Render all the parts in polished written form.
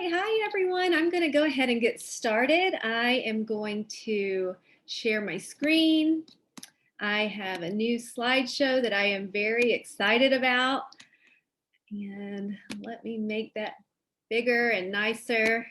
Hi everyone. I'm going to go ahead and get started. I am going to share my screen. I have a new slideshow that I am very excited about. And let me make that bigger and nicer.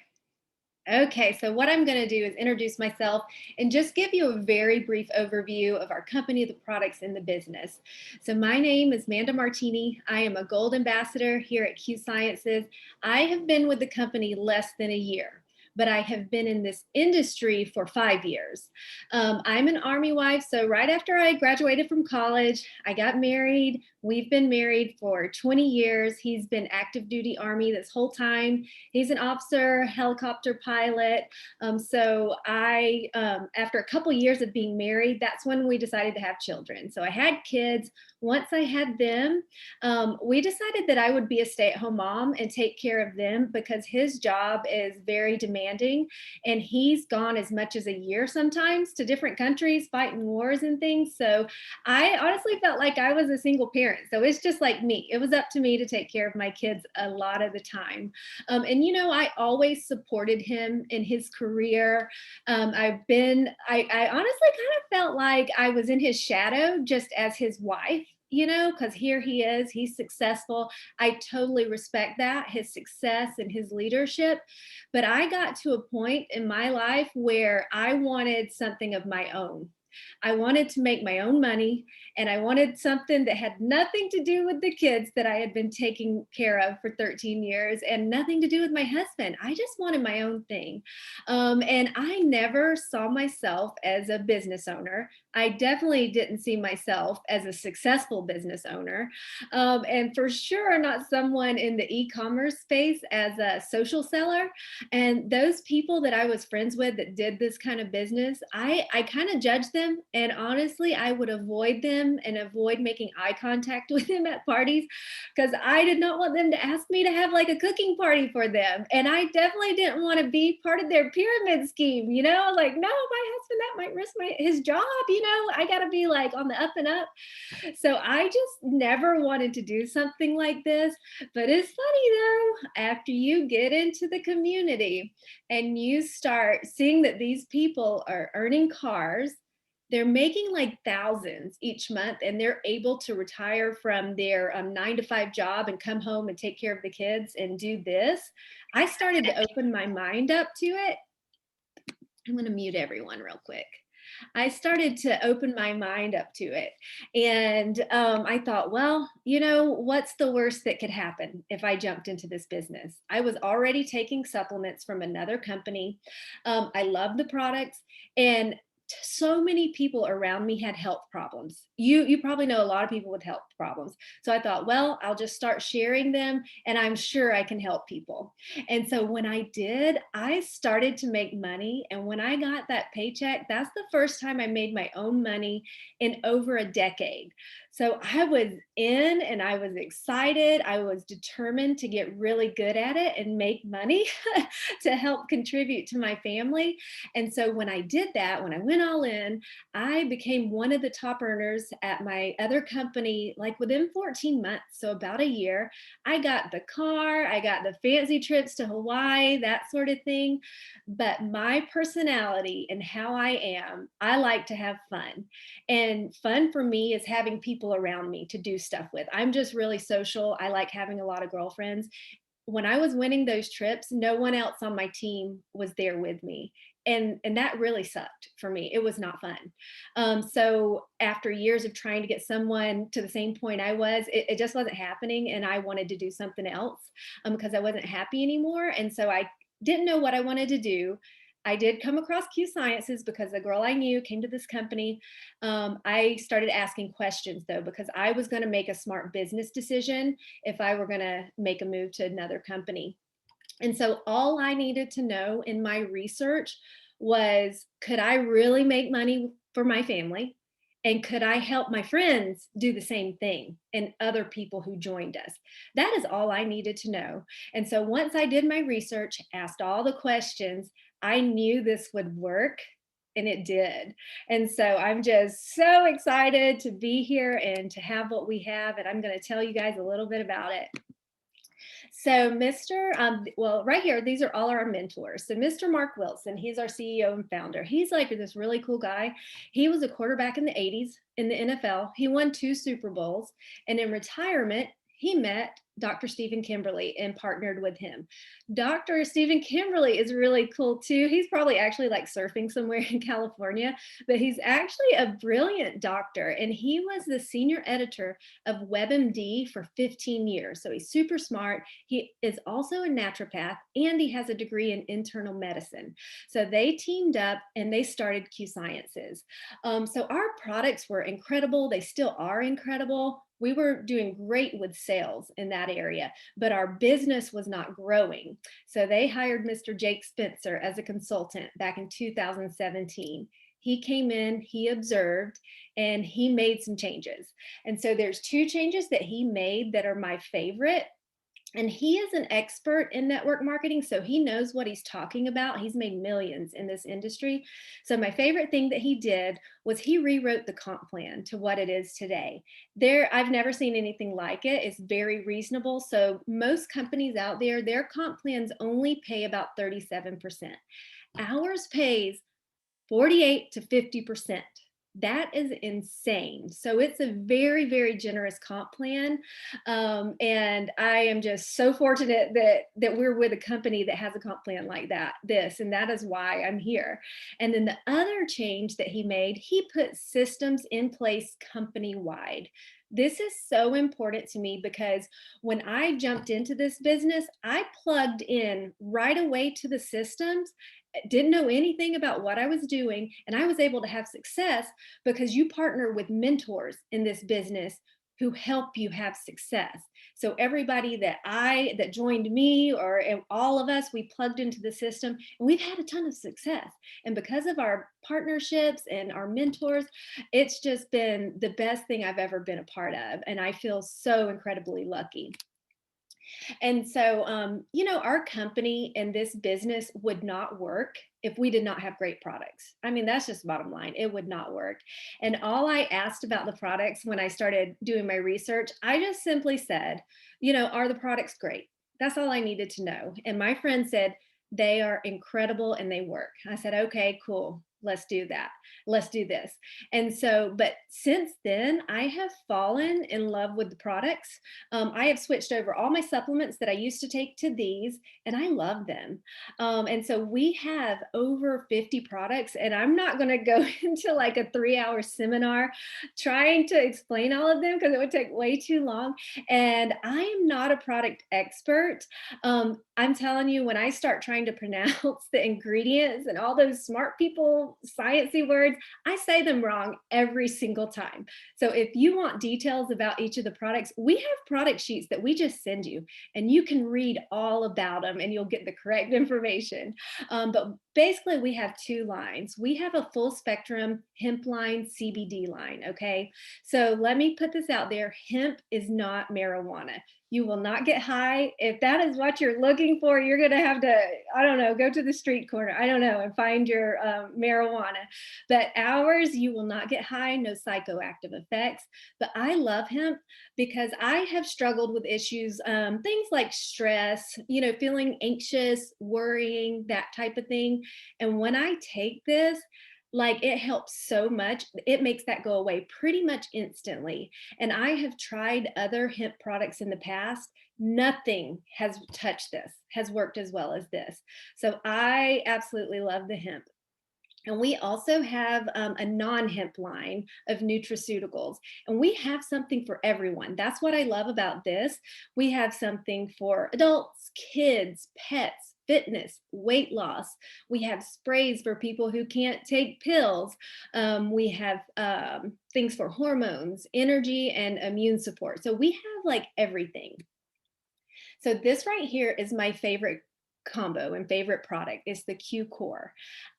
Okay, so what I'm going to do is introduce myself and just give you a very brief overview of our company, the products, and the business. So, my name is Manda Martini. I am a Gold Ambassador here at Q Sciences. I have been with the company less than a year, but I have been in this industry for 5 years. I'm an Army wife, so right after I graduated from college, I got married. We've been married for 20 years. He's been active duty Army this whole time. He's an officer, helicopter pilot. After a couple years of being married, that's when we decided to have children. So I had kids. Once I had them, we decided that I would be a stay-at-home mom and take care of them because his job is very demanding, and he's gone as much as a year sometimes to different countries fighting wars and things. So I honestly felt like I was a single parent. So it's just like me. It was up to me to take care of my kids a lot of the time. I always supported him in his career. I honestly kind of felt like I was in his shadow just as his wife. Because here he is, he's successful. I totally respect that, his success and his leadership. But I got to a point in my life where I wanted something of my own. I wanted to make my own money, and I wanted something that had nothing to do with the kids that I had been taking care of for 13 years and nothing to do with my husband. I just wanted my own thing. And I never saw myself as a business owner. I definitely didn't see myself as a successful business owner. And for sure, not someone in the e commerce space as a social seller. And those people that I was friends with that did this kind of business, I kind of judged them. And honestly, I would avoid them and avoid making eye contact with them at parties because I did not want them to ask me to have like a cooking party for them. And I definitely didn't want to be part of their pyramid scheme, like, no, my husband, that might risk his job, I got to be like on the up and up. So I just never wanted to do something like this. But it's funny though, after you get into the community and you start seeing that these people are earning cars, they're making like thousands each month, and they're able to retire from their 9 to 5 job and come home and take care of the kids and do this. I started to open my mind up to it. I'm going to mute everyone real quick. I started to open my mind up to it. And I thought, well, what's the worst that could happen if I jumped into this business? I was already taking supplements from another company. I love the products. And so many people around me had health problems. You probably know a lot of people with health problems. So I thought, well, I'll just start sharing them and I'm sure I can help people. And so when I did, I started to make money. And when I got that paycheck, that's the first time I made my own money in over a decade. So I was in and I was excited. I was determined to get really good at it and make money to help contribute to my family. And so when I did that, when I went all in, I became one of the top earners at my other company, like within 14 months. So about a year. I got the car, I got the fancy trips to Hawaii, that sort of thing. But my personality and how I am, I like to have fun. And fun for me is having people around me to do stuff with. I'm just really social. I like having a lot of girlfriends. When I was winning those trips, no one else on my team was there with me. And that really sucked for me. It was not fun. So after years of trying to get someone to the same point I was, it just wasn't happening. And I wanted to do something else because I wasn't happy anymore. And so I didn't know what I wanted to do. I did come across Q Sciences because a girl I knew came to this company. I started asking questions though, because I was going to make a smart business decision if I were going to make a move to another company. And so all I needed to know in my research was, could I really make money for my family? And could I help my friends do the same thing and other people who joined us? That is all I needed to know. And so once I did my research, asked all the questions, I knew this would work, and it did. And so I'm just so excited to be here and to have what we have. And I'm going to tell you guys a little bit about it. So well, right here, these are all our mentors. So Mr. Mark Wilson, he's our CEO and founder. He's like this really cool guy. He was a quarterback in the 80s in the NFL. He won 2 Super Bowls. And in retirement, he met Dr. Stephen Kimberly and partnered with him. Dr. Stephen Kimberly is really cool too. He's probably actually like surfing somewhere in California, but he's actually a brilliant doctor. And he was the senior editor of WebMD for 15 years. So he's super smart. He is also a naturopath and he has a degree in internal medicine. So they teamed up and they started Q Sciences. So our products were incredible. They still are incredible. We were doing great with sales in that area, but our business was not growing. So they hired Mr. Jake Spencer as a consultant back in 2017. He came in, he observed, and he made some changes. And so there's 2 changes that he made that are my favorite. And he is an expert in network marketing, so he knows what he's talking about. He's made millions in this industry. So my favorite thing that he did was he rewrote the comp plan to what it is today. I've never seen anything like it. It's very reasonable. So most companies out there, their comp plans only pay about 37%. Ours pays 48 to 50%. That is insane. So it's a very, very generous comp plan. And I am just so fortunate that we're with a company that has a comp plan like and that is why I'm here. And then the other change that he made, he put systems in place company-wide. This is so important to me because when I jumped into this business, I plugged in right away to the systems, didn't know anything about what I was doing, and I was able to have success because you partner with mentors in this business who help you have success. So everybody that joined me or all of us, we plugged into the system and we've had a ton of success. And because of our partnerships and our mentors, it's just been the best thing I've ever been a part of. And I feel so incredibly lucky. And so, our company and this business would not work if we did not have great products. I mean, that's just the bottom line. It would not work. And all I asked about the products when I started doing my research, I just simply said, are the products great? That's all I needed to know. And my friend said, they are incredible and they work. I said, okay, cool. Let's do that. Let's do this. And so, but since then, I have fallen in love with the products. I have switched over all my supplements that I used to take to these, and I love them. And so we have over 50 products, and I'm not going to go into like a 3-hour seminar trying to explain all of them because it would take way too long. And I am not a product expert. I'm telling you, when I start trying to pronounce the ingredients and all those smart people, sciencey words, I say them wrong every single time. So if you want details about each of the products, we have product sheets that we just send you, and you can read all about them and you'll get the correct information. But basically, we have 2 lines. We have a full spectrum hemp line, CBD line. Okay. So let me put this out there. Hemp is not marijuana. You will not get high. If that is what you're looking for, you're going to have to, I don't know, go to the street corner, I don't know, and find your marijuana. But ours, you will not get high, no psychoactive effects. But I love hemp because I have struggled with issues, things like stress, feeling anxious, worrying, that type of thing. And when I take this, like it helps so much. It makes that go away pretty much instantly. And I have tried other hemp products in the past. Nothing has touched this, has worked as well as this. So I absolutely love the hemp. And we also have a non-hemp line of nutraceuticals. And we have something for everyone. That's what I love about this. We have something for adults, kids, pets, fitness, weight loss. We have sprays for people who can't take pills. We have things for hormones, energy, and immune support. So we have like everything. So this right here is my favorite combo and favorite product. It's the Q Core.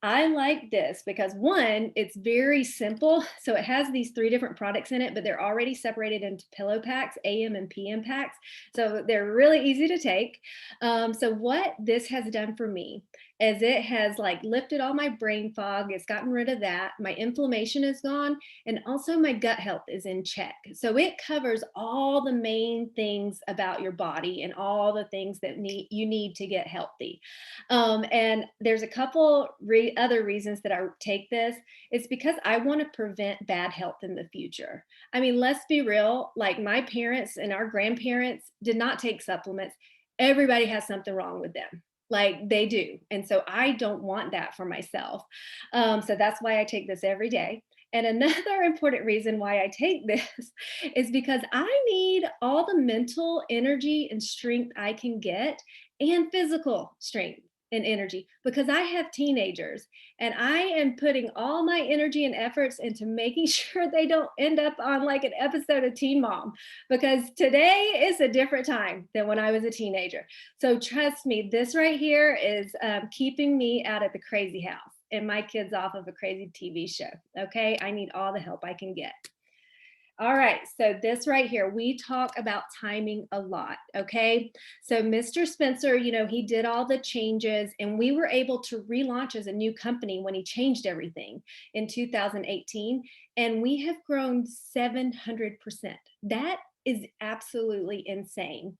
I like this because one, it's very simple. So it has these 3 different products in it, but they're already separated into pillow packs, AM and PM packs. So they're really easy to take. So what this has done for me, as it has like lifted all my brain fog. It's gotten rid of that. My inflammation is gone. And also my gut health is in check. So it covers all the main things about your body and all the things that you need to get healthy. And there's a couple other reasons that I take this. It's because I want to prevent bad health in the future. I mean, let's be real, like my parents and our grandparents did not take supplements. Everybody has something wrong with them. Like they do. And so I don't want that for myself. So that's why I take this every day. And another important reason why I take this is because I need all the mental energy and strength I can get and physical strength and energy because I have teenagers and I am putting all my energy and efforts into making sure they don't end up on like an episode of Teen Mom because today is a different time than when I was a teenager. So trust me, this right here is keeping me out of the crazy house and my kids off of a crazy TV show. Okay. I need all the help I can get. All right, so this right here, we talk about timing a lot, okay? So Mr. Spencer, he did all the changes and we were able to relaunch as a new company when he changed everything in 2018 and we have grown 700%. That is absolutely insane.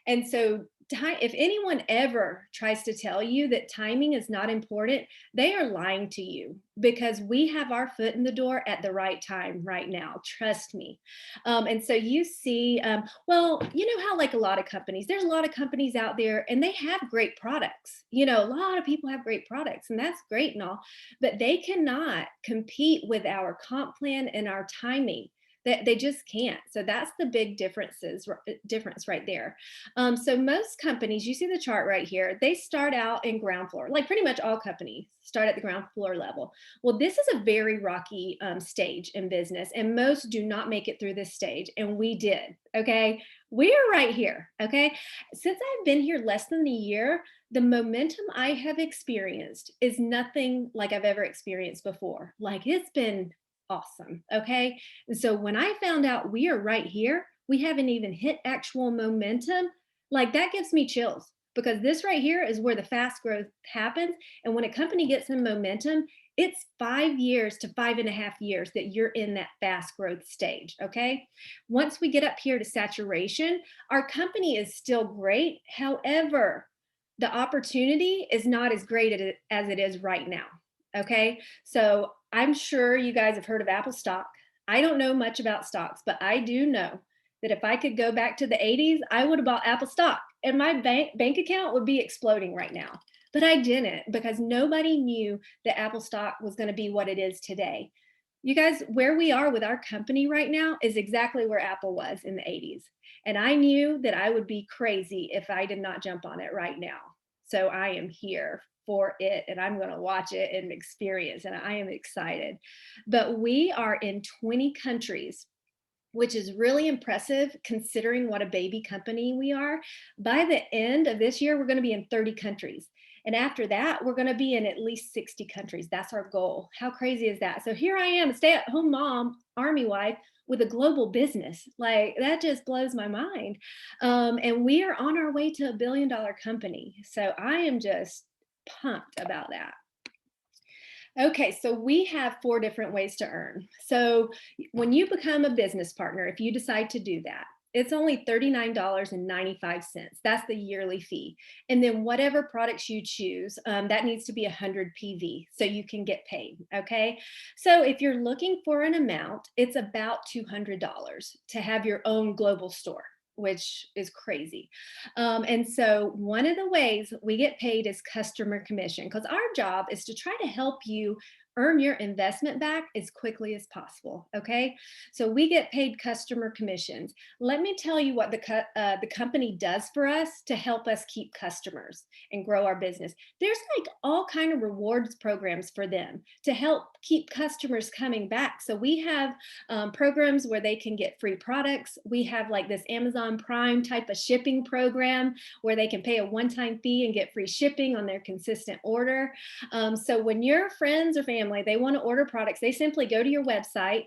And so if anyone ever tries to tell you that timing is not important, they are lying to you because we have our foot in the door at the right time right now. Trust me. And so you see, well, you know how like a lot of companies, there's a lot of companies out there and they have great products. A lot of people have great products and that's great and all, but they cannot compete with our comp plan and our timing. They just can't. So that's the big difference right there. So most companies, you see the chart right here, they start out in ground floor, like pretty much all companies start at the ground floor level. Well, this is a very rocky stage in business, and most do not make it through this stage, and we did. Okay, we are right here. Okay, since I've been here less than a year, the momentum I have experienced is nothing like I've ever experienced before. Like it's been awesome. Okay. And so when I found out we are right here, we haven't even hit actual momentum, like that gives me chills because this right here is where the fast growth happens. And when a company gets in momentum, it's 5 years to 5.5 years that you're in that fast growth stage. Okay. Once we get up here to saturation, our company is still great. However, the opportunity is not as great as it is right now. Okay. So I'm sure you guys have heard of Apple stock. I don't know much about stocks, but I do know that if I could go back to the 80s, I would have bought Apple stock and my bank account would be exploding right now. But I didn't because nobody knew that Apple stock was going to be what it is today. You guys, where we are with our company right now is exactly where Apple was in the 80s. And I knew that I would be crazy if I did not jump on it right now. So I am here for it and I'm going to watch it and experience and I am excited. But we are in 20 countries, which is really impressive considering what a baby company we are. By the end of this year, we're going to be in 30 countries. And after that, we're going to be in at least 60 countries. That's our goal. How crazy is that? So here I am, a stay-at-home mom, army wife with a global business. Like that just blows my mind. And we are on our way to $1 billion company. So I am just pumped about that. Okay, so we have 4 different ways to earn. So when you become a business partner, if you decide to do that, it's only $39.95. That's the yearly fee. And then whatever products you choose, that needs to be 100 PV so you can get paid. Okay. So if you're looking for an amount, it's about $200 to have your own global store, which is crazy. And so one of the ways we get paid is customer commission because our job is to try to help you earn your investment back as quickly as possible. Okay. So we get paid customer commissions. Let me tell you what the company does for us to help us keep customers and grow our business. There's like all kind of rewards programs for them to help keep customers coming back. So we have programs where they can get free products. We have like this Amazon Prime type of shipping program where they can pay a one-time fee and get free shipping on their consistent order. So when your friends or family, they want to order products, they simply go to your website,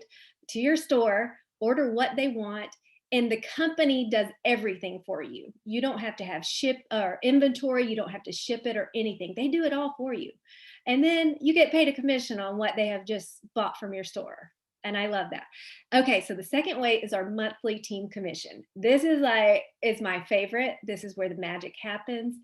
to your store, order what they want, and the company does everything for you. You don't have to have ship or inventory. You don't have to ship it or anything. They do it all for you. And then you get paid a commission on what they have just bought from your store. And I love that. Okay, so the second way is our monthly team commission. This is my favorite. This is where the magic happens.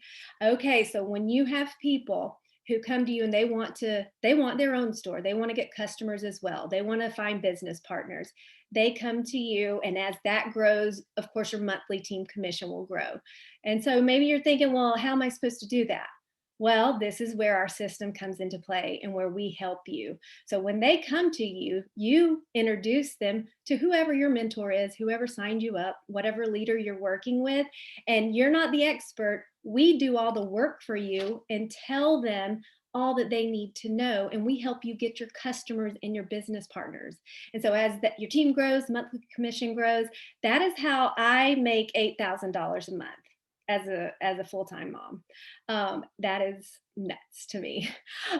Okay, so when you have people who come to you and they want their own store. They want to get customers as well. They want to find business partners. They come to you, and as that grows, of course your monthly team commission will grow. And so maybe you're thinking, well, how am I supposed to do that? Well, this is where our system comes into play and where we help you. So when they come to you, you introduce them to whoever your mentor is, whoever signed you up, whatever leader you're working with, and you're not the expert. We do all the work for you and tell them all that they need to know, and we help you get your customers and your business partners. And so as that your team grows, monthly commission grows. That is how I make $8,000 a month as a full-time mom. That is nuts to me.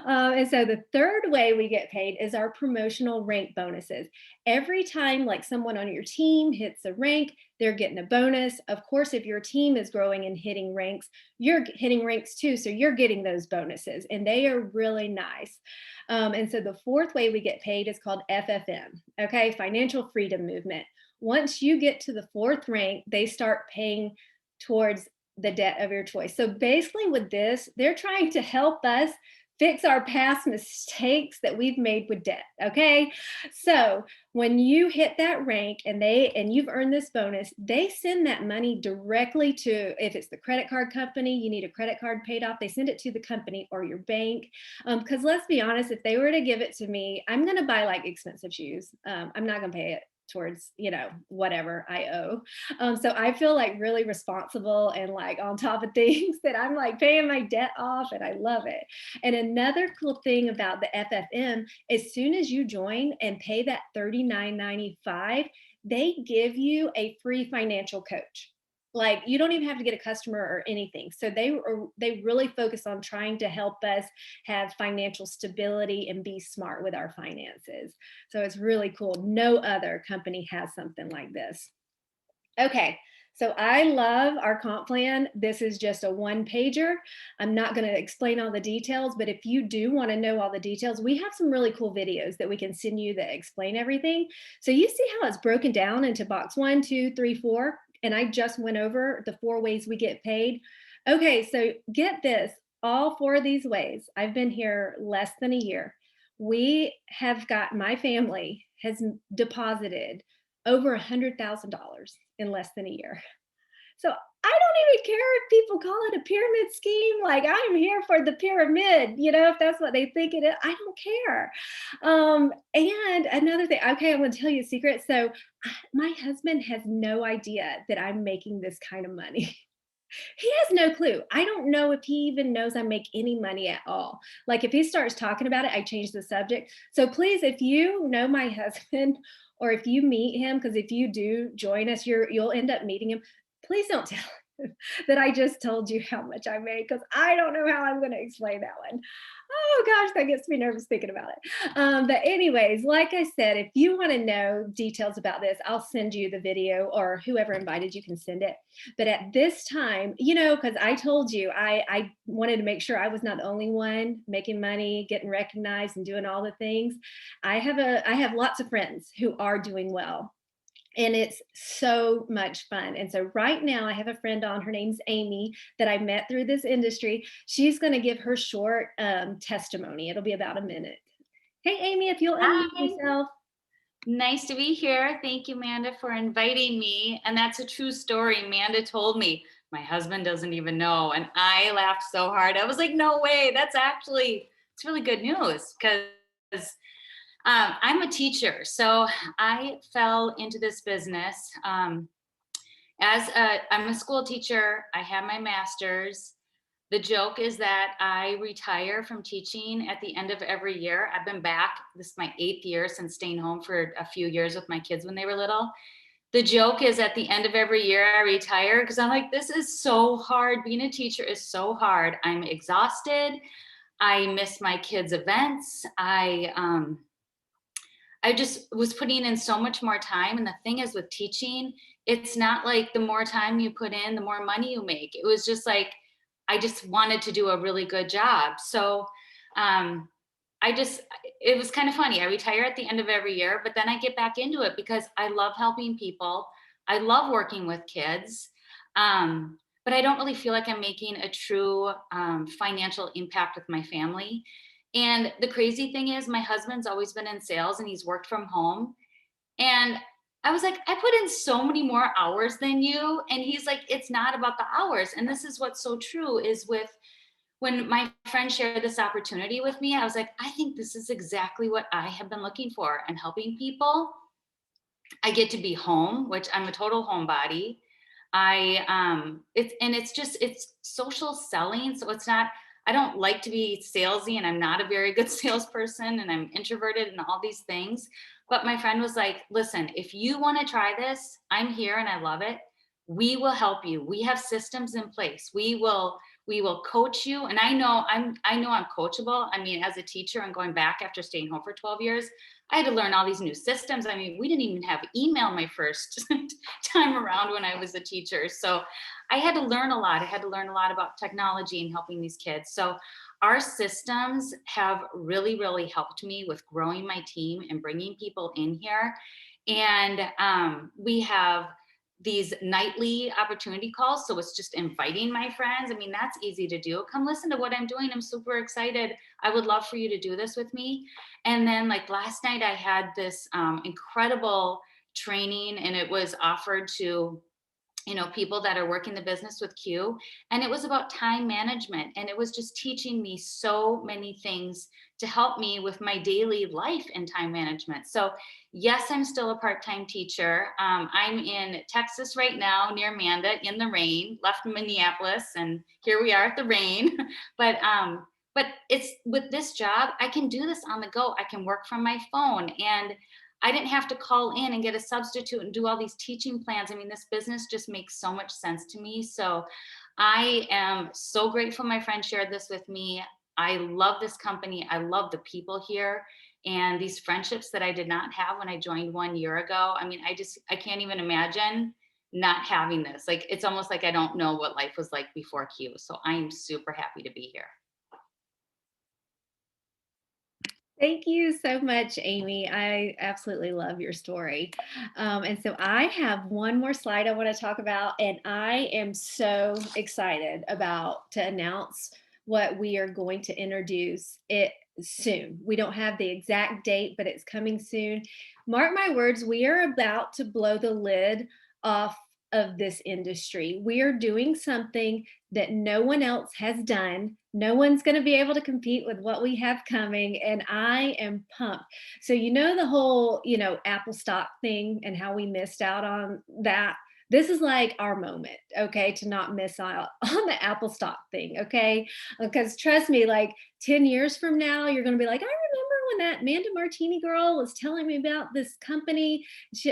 And so the third way we get paid is our promotional rank bonuses. Every time like someone on your team hits a rank, they're getting a bonus. Of course, if your team is growing and hitting ranks, you're hitting ranks too. So you're getting those bonuses, and they are really nice. And so the fourth way we get paid is called FFM. Okay, Financial Freedom Movement. Once you get to the fourth rank, they start paying towards the debt of your choice. So basically with this, they're trying to help us fix our past mistakes that we've made with debt. Okay. So when you hit that rank and you've earned this bonus, they send that money directly to, if it's the credit card company, you need a credit card paid off, they send it to the company or your bank. Because let's be honest, if they were to give it to me, I'm going to buy like expensive shoes. I'm not going to pay it towards whatever I owe. So I feel like really responsible and like on top of things that I'm like paying my debt off, and I love it. And another cool thing about the FFM, as soon as you join and pay that $39.95, they give you a free financial coach. Like you don't even have to get a customer or anything. So they really focus on trying to help us have financial stability and be smart with our finances. So it's really cool. No other company has something like this. Okay, so I love our comp plan. This is just a one pager. I'm not going to explain all the details, but if you do want to know all the details, we have some really cool videos that we can send you that explain everything. So you see how it's broken down into box 1, 2, 3, 4, and I just went over the 4 ways we get paid. Okay, so get this, all 4 of these ways. I've been here less than a year. My family has deposited over $100,000 in less than a year. So I don't even care if people call it a pyramid scheme. Like I'm here for the pyramid, if that's what they think it is. I don't care. And another thing, okay, I'm going to tell you a secret. So my husband has no idea that I'm making this kind of money. He has no clue. I don't know if he even knows I make any money at all. Like if he starts talking about it, I change the subject. So please, if you know my husband or if you meet him, because if you do join us, you'll end up meeting him. Please don't tell him that I just told you how much I made, because I don't know how I'm going to explain that one. Oh gosh, that gets me nervous thinking about it. But anyways, like I said, if you want to know details about this, I'll send you the video, or whoever invited you can send it. But at this time, because I told you, I wanted to make sure I was not the only one making money, getting recognized and doing all the things. I have lots of friends who are doing well. And it's so much fun. And so right now I have a friend on, her name's Amy, that I met through this industry. She's going to give her short testimony. It'll be about a minute. Hey, Amy, if you'll unmute yourself. Nice to be here. Thank you, Manda, for inviting me. And that's a true story. Manda told me my husband doesn't even know. And I laughed so hard. I was like, no way. It's really good news, because I'm a teacher. So I fell into this business I'm a school teacher. I have my master's. The joke is that I retire from teaching at the end of every year. I've been back. This is my 8th year since staying home for a few years with my kids when they were little. The joke is at the end of every year I retire, because I'm like, this is so hard. Being a teacher is so hard. I'm exhausted. I miss my kids' events. I just was putting in so much more time. And the thing is with teaching, it's not like the more time you put in, the more money you make. It was just like, I just wanted to do a really good job. So, um, I just, it was kind of funny. I retire at the end of every year, but then I get back into it because I love helping people. I love working with kids. But I don't really feel like I'm making a true financial impact with my family. And the crazy thing is, my husband's always been in sales and he's worked from home. And I was like, I put in so many more hours than you. And he's like, it's not about the hours. And this is what's so true is with when my friend shared this opportunity with me, I was like, I think this is exactly what I have been looking for and helping people. I get to be home, which I'm a total homebody. It's just it's social selling. So it's not, I don't like to be salesy and I'm not a very good salesperson and I'm introverted and all these things. But my friend was like, listen, if you want to try this, I'm here and I love it. We will help you. We have systems in place. We will coach you. And I know I'm coachable. I mean, as a teacher and going back after staying home for 12 years, I had to learn all these new systems. I mean, we didn't even have email my first time around when I was a teacher. So I had to learn a lot. I had to learn a lot about technology and helping these kids. So our systems have really, really helped me with growing my team and bringing people in here. And we have these nightly opportunity calls. So it's just inviting my friends. I mean, that's easy to do. Come listen to what I'm doing. I'm super excited. I would love for you to do this with me. And then, like last night, I had this incredible training, and it was offered to people that are working the business with Q, and it was about time management, and it was just teaching me so many things to help me with my daily life and time management. So yes, I'm still a part-time teacher. I'm in Texas right now near Manda in the rain, left Minneapolis and here we are at the rain. But it's with this job, I can do this on the go. I can work from my phone, and I didn't have to call in and get a substitute and do all these teaching plans. I mean, this business just makes so much sense to me. So I am so grateful my friend shared this with me. I love this company. I love the people here and these friendships that I did not have when I joined 1 year ago. I mean, I can't even imagine not having this. Like, it's almost like I don't know what life was like before Q. So I am super happy to be here. Thank you so much, Amy. I absolutely love your story. And so I have one more slide I want to talk about, and I am so excited about to announce what we are going to introduce it soon. We don't have the exact date, but it's coming soon. Mark my words, we are about to blow the lid off of this industry. We are doing something that no one else has done. No one's going to be able to compete with what we have coming, and I am pumped. So the whole, Apple stock thing and how we missed out on that. This is like our moment, okay, to not miss out on the Apple stock thing, okay? Because trust me, like 10 years from now, you're going to be like, I remember when that Manda Martini girl was telling me about this company,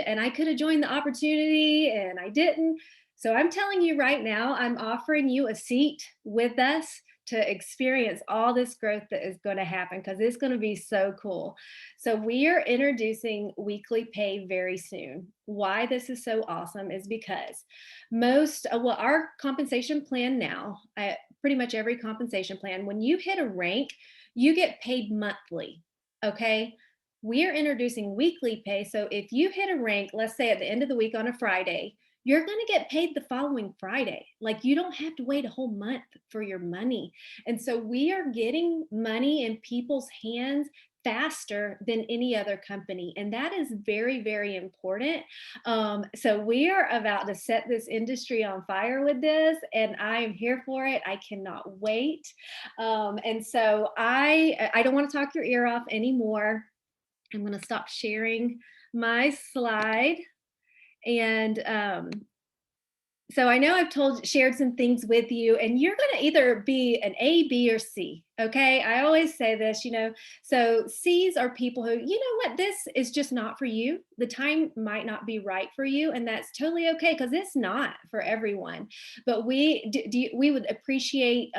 and I could have joined the opportunity and I didn't. So I'm telling you right now, I'm offering you a seat with us to experience all this growth that is going to happen because it's going to be so cool. So we are introducing weekly pay very soon. Why this is so awesome is because our compensation plan now, pretty much every compensation plan, when you hit a rank, you get paid monthly. Okay. We are introducing weekly pay. So if you hit a rank, let's say at the end of the week on a Friday, you're going to get paid the following Friday. Like, you don't have to wait a whole month for your money. And so we are getting money in people's hands faster than any other company. And that is very, very important. So we are about to set this industry on fire with this, and I am here for it. I cannot wait. And so I don't want to talk your ear off anymore. I'm going to stop sharing my slide. And so I know I've shared some things with you, and you're going to either be an A, B, or C. Okay, I always say this, so C's are people who, you know what, this is just not for you. The time might not be right for you, and that's totally okay because it's not for everyone. But we would appreciate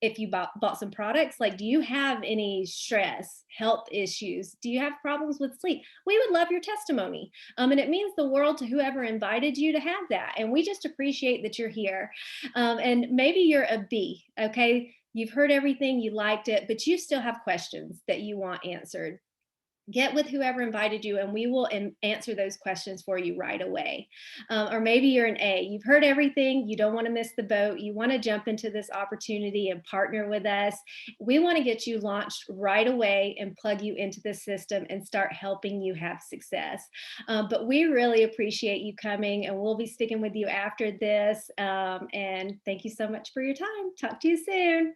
if you bought some products. Like, do you have any stress, health issues? Do you have problems with sleep? We would love your testimony. And it means the world to whoever invited you to have that. And we just appreciate that you're here. And maybe you're a B, okay? You've heard everything, you liked it, but you still have questions that you want answered. Get with whoever invited you, and we will answer those questions for you right away. Or maybe you're an A. You've heard everything. You don't want to miss the boat. You want to jump into this opportunity and partner with us. We want to get you launched right away and plug you into the system and start helping you have success. But we really appreciate you coming, and we'll be speaking with you after this. And thank you so much for your time. Talk to you soon.